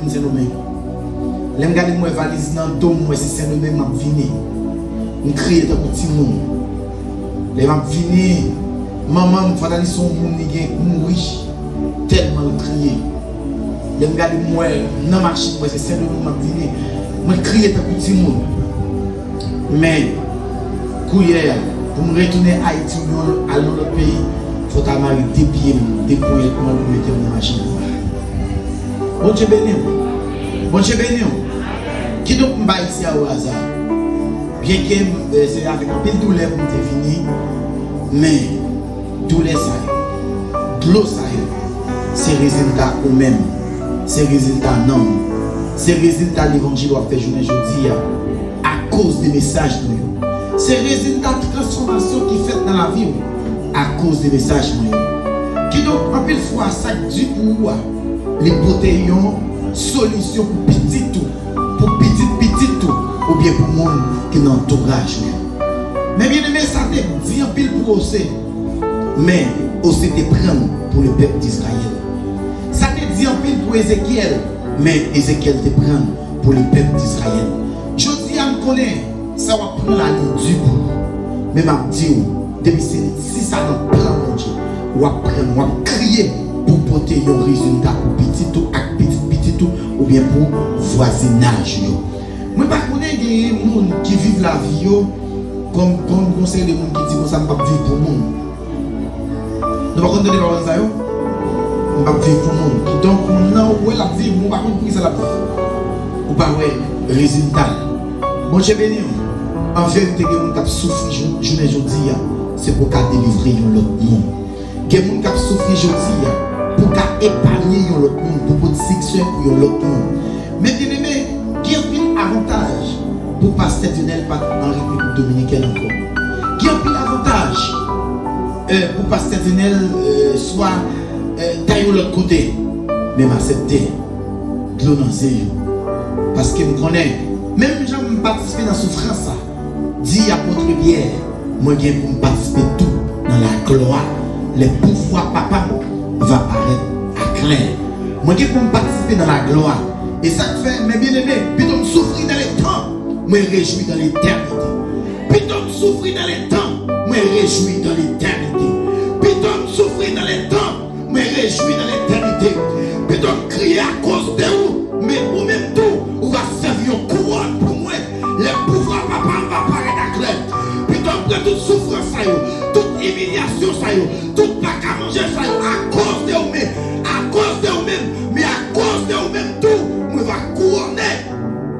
pour Saint-Domingue. Les gars moi valise dans le dos, moi c'est Saint-Domingue m'a venu. On crie dans le petit monde. Les m'a venu. Maman me fait son monde qui riche tellement le crier. Les gars moi dans machine moi c'est Saint-Domingue m'a venu. Moi crier dans le petit monde. Mais couillère pour me retourner à Haïti à l'autre pays, il faut avoir des pieds, des poignets pour me mettre dans la machine. Bon Dieu béni. Bon Dieu béni. Qui donc m'a ici au hasard? Bien que c'est avec un peu de douleur pour me définir, mais douleur ça, de l'eau ça, c'est résultat ou même, c'est résultat non, c'est résultat l'évangile doit faire journée aujourd'hui à cause des messages de nous. C'est résultat de transformation qui fait dans la vie à cause des messages de nous. Qui donc en pile fois ça dit pour les beautés solution pour petit tout, pour petit tout, ou bien pour le monde qui est dans l'entourage. Mais bien aimé, ça te dit en pile pour aussi, mais aussi te prendre pour le peuple d'Israël. Ça te dit en pile pour Ézéchiel, mais Ézéchiel te prend pour le peuple d'Israël. Je dis à me connaître, ça va prendre la ligne du bout. Mais je dis, si ça ne prend mon Dieu, on va prendre, on va crier pour porter un résultat pour petit tout, petit tout, ou bien pour voisinage. Moi, par contre, il y a des gens qui vivent la vie comme conseil de gens qui disent que ça ne va pas vivre pour le monde. Nous ne pouvons pas entendre les paroles. On va vivre pour le monde. Donc, on va la vivre, on va pas ça la vie. On va voir le résultat. Bon Dieu béni. En vérité, les gens qui souffrent aujourd'hui, c'est pour délivrer l'autre monde. Les gens qui souffrent aujourd'hui, pour épargner l'autre monde, pour sécurité pour l'autre monde. Mais bien aimé, il y a un avantage pour pasteur Dionel en République dominicaine encore. Il y a un avantage pour pasteur Dionel soit taillé de l'autre côté, mais m'accepter de l'eau dans le parce que je connais, même si je participe dans la souffrance, dit apôtre Pierre, moi je vais participer tout dans la gloire. Les pouvoirs papa va paraître à clair. Moi je vais participer dans la gloire. Et ça fait, mes bien-aimés, plutôt me souffrir dans les temps, moi je réjouis dans l'éternité. Plutôt me souffrir dans les temps, moi je réjouis dans l'éternité. Plutôt me souffrir dans les temps, moi je réjouis dans l'éternité. Plutôt me crier à cause de vous, mais ou même tout, on va servir une couronne pour moi. Les pouvoirs papa va paraître à clair. Plutôt me toute souffrance, toute humiliation, toute pas qu'à manger, à cause de vous-même, à cause de vous-même, mais à cause de vous-même tout. On va couronner,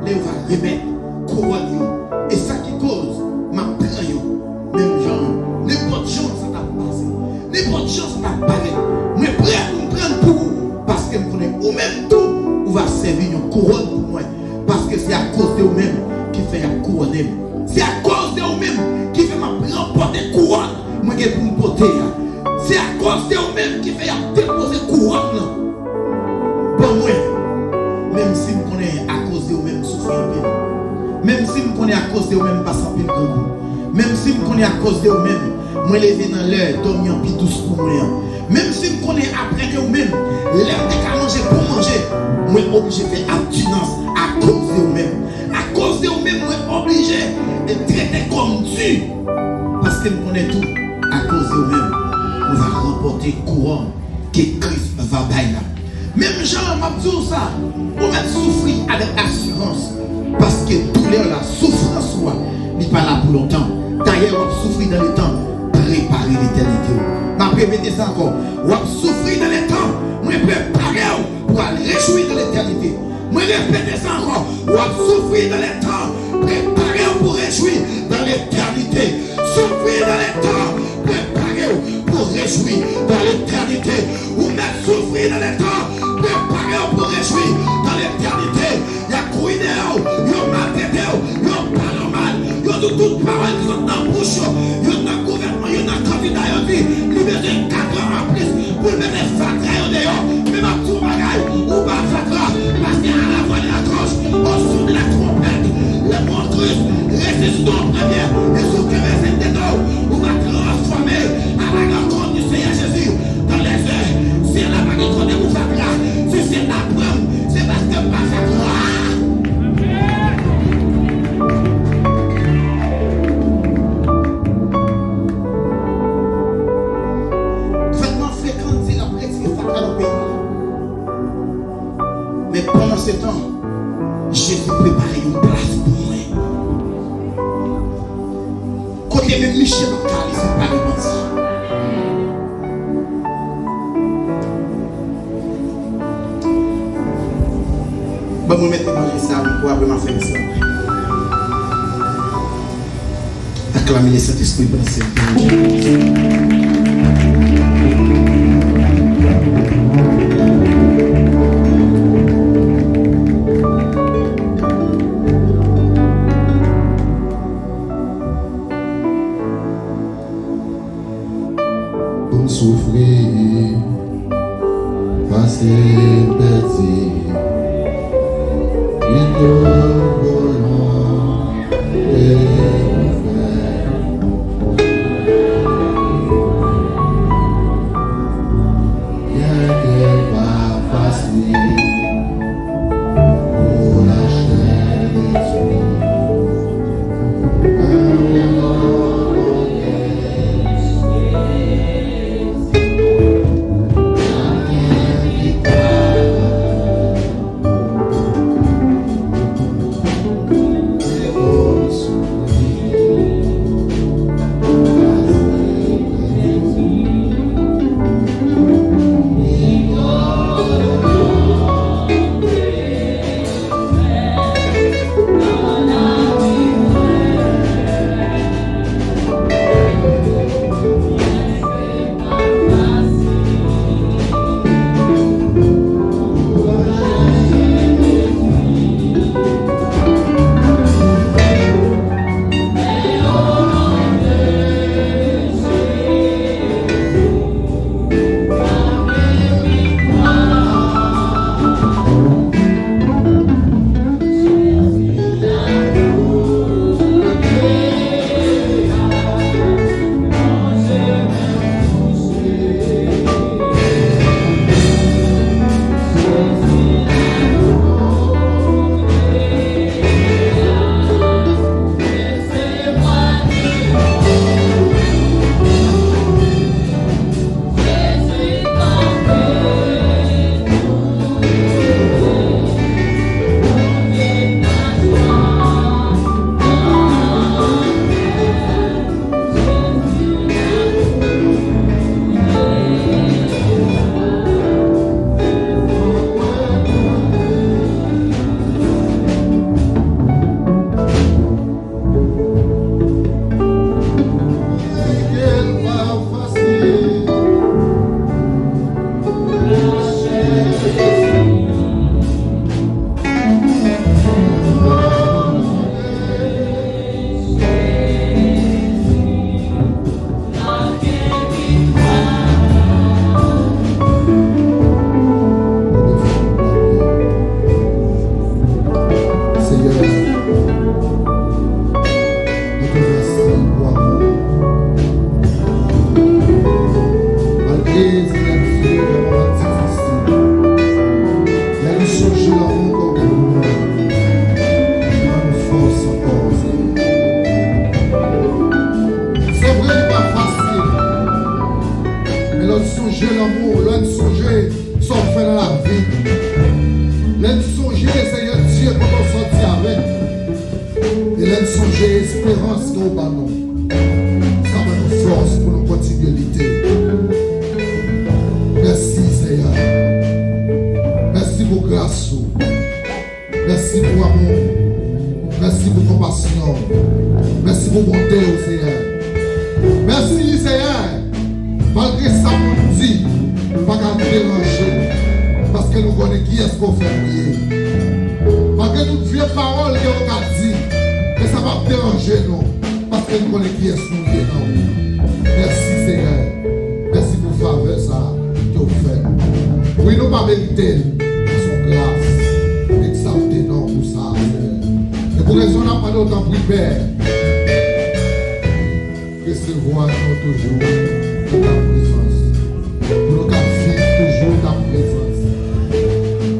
on va remettre couronne. Et ça qui cause, ma prend même genre, n'importe chance ça t'a passé, n'importe chance ça t'a parlé. Mais prêt à nous prendre pour vous, parce que nous connaissons ou même tout, on va servir une couronne pour moi. Parce que c'est à cause de vous-même qui fait la couronne. C'est à cause de vous-même qui fait ma remporter couronne. Moi qui pour me porter. C'est à cause de vous-même qui fait déposer couronne. Bon moi. Même si je connais à cause de vous-même souffrir un peu. Même si je connais à cause de vous-même passer un peu de goût. Même si je connais à cause de vous-même, moi lever dans l'heure, dormir un peu douce pour moi. Même si je connais après de vous-même, l'heure de manger pour manger, moi obligé de faire abstinence à cause de vous-même. À cause de vous-même, moi obligé de traiter comme Dieu. Parce que je connais tout. À cause de vous-même, on va remporter couronne que Christ va bailler. Même Jean m'a dit ça, on va souffrir avec assurance. Parce que douleur, la souffrance, n'est pas là pour longtemps. D'ailleurs, on va souffrir dans le temps, préparer l'éternité. Je vais répéter ça encore. On va souffrir dans le temps, on va préparer pour aller réjouir dans l'éternité. Je vais répéter ça encore. On va souffrir dans le temps, préparer pour réjouir dans l'éternité. Souffrir dans le temps, préparer pour réjouir dans l'éternité. Ou même souffrir dans le temps, préparer pour réjouir dans l'éternité. Il y a couillé, il y a maltraité, il y a parlé mal, il y a toutes paroles qui sont dans la bouche, il y a un gouvernement, il y a un candidat, il y a libéré 4 ans en plus pour mettre les fatras dehors. Mais ma tout bagaille, ou pas fatra, parce qu'il y a la voix de la cloche, au son de la trompette, le monde russe, résistons en première, et sous que les dedans, ou va transformer à la rencontre du Seigneur Jésus dans les airs. Si elle n'a pas de vous fatra, si c'est la preuve, c'est parce que Mais pendant ce temps, Jésus préparait une place pour moi. Côté même Michel Ocali, c'est pas le bandit. Bon, je vais mettre manger ça pour après ma faire ça. Acclamer le Saint-Esprit pour le Seigneur. Souffrir, passer perdu, il doit volant et faire. Bien qu'elle va passer pour la chair détruite.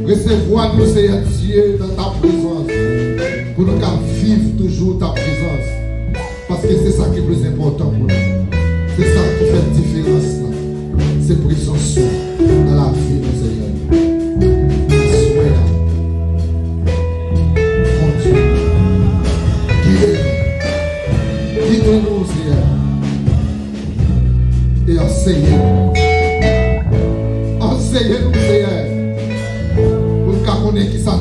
Recevoir-nous, Seigneur Dieu, dans ta présence. Pour nous vivre toujours ta présence. Parce que c'est ça qui est le plus important pour nous. C'est ça qui fait la différence. C'est présence dans la vie, Seigneur. Sois là. et enseignez-nous. Enseignez-nous, Seigneur. Pour nous connaître qui ça